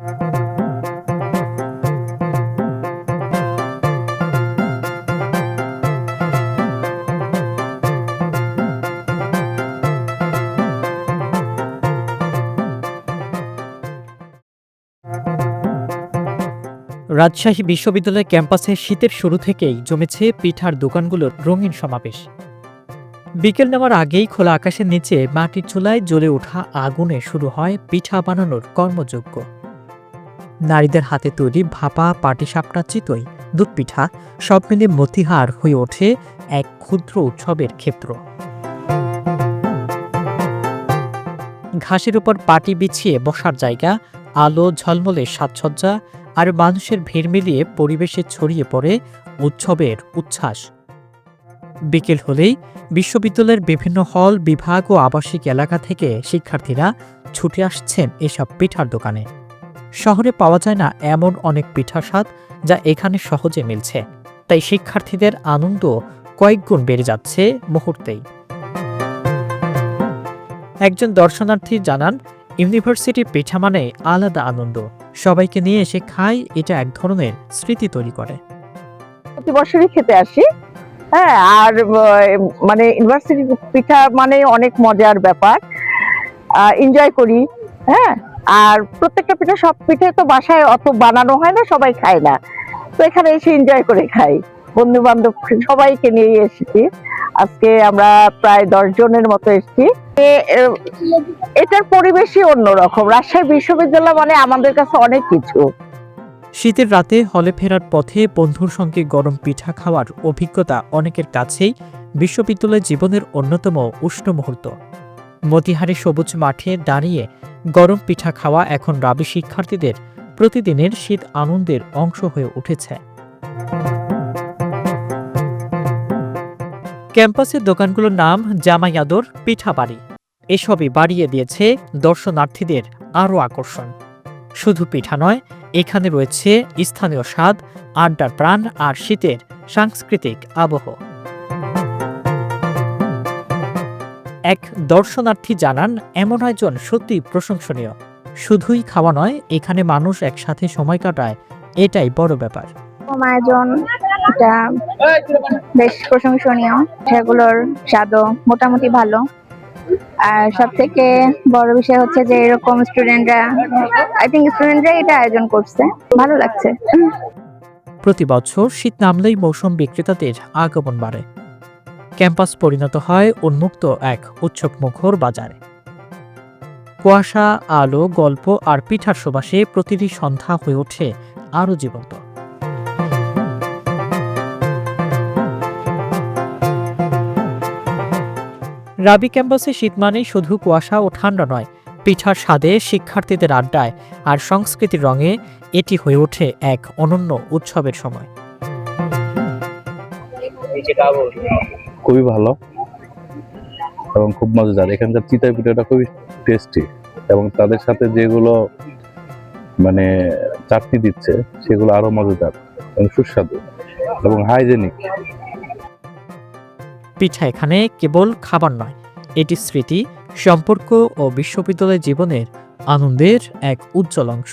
রাজশাহী বিশ্ববিদ্যালয় ক্যাম্পাসে শীতের শুরু থেকেই জমেছে পিঠার দোকানগুলোর রঙিন সমাবেশ। বিকেল নেওয়ার আগেই খোলা আকাশের নিচে মাটির চুলায় জ্বলে ওঠা আগুনে শুরু হয় পিঠা বানানোর কর্মযজ্ঞ। নারীদের হাতে তৈরি ভাপা, পাটিসাপটা, চিতই, দুধ পিঠা সব মিলে মতিহার হয়ে ওঠে এক ক্ষুদ্র উৎসবের ক্ষেত্র। ঘাসের উপর পাটি বিছিয়ে বসার জায়গা, আলো ঝলমলে সাজসজ্জা আর মানুষের ভিড় মিলিয়ে পরিবেশে ছড়িয়ে পড়ে উৎসবের উচ্ছ্বাস। বিকেল হলেই বিশ্ববিদ্যালয়ের বিভিন্ন হল, বিভাগ ও আবাসিক এলাকা থেকে শিক্ষার্থীরা ছুটে আসছেন এসব পিঠার দোকানে। শহরে পাওয়া যায় না এমন অনেক পিঠার স্বাদ যা এখানে সহজে মিলছে, তাই শিক্ষার্থীদের আনন্দ কয়েক গুণ বেড়ে যাচ্ছে মুহূর্তেই। একজন দর্শনার্থী জানান, ইউনিভার্সিটির পিঠা মানে আলাদা আনন্দ। সবাইকে নিয়ে এসে খাই, এটা এক ধরনের স্মৃতি তৈরি করে। প্রতি বছরই খেতে আসি। হ্যাঁ, আর মানে ইউনিভার্সিটি পিঠা মানে অনেক মজার ব্যাপার, এনজয় করি। হ্যাঁ, আর প্রত্যেকটা পিঠা, সব পিঠে তো বাসায় অত বানানো হয় না, সবাই খায় না, তো এখানে এসে এনজয় করে খাই। বন্ধু বান্ধব সবাইকে নিয়ে এসেছি। আজকে আমরা প্রায় 10 জনের মতো এসেছি। এটার পরিবেশই অন্যরকম। রাজশাহী বিশ্ববিদ্যালয় মানে আমাদের কাছে অনেক কিছু। শীতের রাতে হলে ফেরার পথে বন্ধুর সঙ্গে গরম পিঠা খাওয়ার অভিজ্ঞতা অনেকের কাছেই বিশ্ববিদ্যালয় জীবনের অন্যতম উষ্ণ মুহূর্ত। মতিহারি সবুজ মাঠে দাঁড়িয়ে গরম পিঠা খাওয়া এখন রাবি শিক্ষার্থীদের প্রতিদিনের শীত আনন্দের অংশ হয়ে উঠেছে। ক্যাম্পাসের দোকানগুলোর নাম জামাই আদর, পিঠা বাড়ি, এসবই বাড়িয়ে দিয়েছে দর্শনার্থীদের আরও আকর্ষণ। শুধু পিঠা নয়, এখানে রয়েছে স্থানীয় স্বাদ, আড্ডার প্রাণ আর শীতের সাংস্কৃতিক আবহ। এক দর্শনার্থী জানান, এমন আয়োজন সত্যি প্রশংসনীয়। শুধুই খাওয়া নয়, এখানে মানুষ একসাথে সময় কাটায়, এটাই বড় ব্যাপার। আয়োজন এটা বেশ প্রশংসনীয়, সেগুলোর স্বাদও মোটামুটি ভালো। আর সব থেকে বড় বিষয় হচ্ছে যে এরকম স্টুডেন্টরা এটা আয়োজন করছে, ভালো লাগছে। প্রতি বছর শীত নামলেই মৌসুম বিক্রেতাদের আগমন বাড়ে। ক্যাম্পাস পরিণত হয় উন্মুক্ত এক উৎসবমুখর বাজারে। কুয়াশা, আলো, গল্প আর পিঠার সুবাসে প্রতিটি সন্ধ্যা হয়ে ওঠে আরও জীবন্ত। রাবি ক্যাম্পাসে শীত মানেই শুধু কুয়াশা ও ঠান্ডা নয়, পিঠার স্বাদে, শিক্ষার্থীদের আড্ডায় আর সংস্কৃতির রঙে এটি হয়ে ওঠে এক অনন্য উৎসবের সময়। খুবই ভালো এবং খুব মজাদার। এখানকার চিতই পিঠাটা খুবই টেস্টি এবং তাদের সাথে যেগুলো মানে চাটনি দিচ্ছে সেগুলো আরো মজাদার এবং সুস্বাদু এবং হাইজেনিক। পিঠা এখানে কেবল খাবার নয়, এটি স্মৃতি, সম্পর্ক ও বিশ্ববিদ্যালয় জীবনের আনন্দের এক উজ্জ্বল অংশ।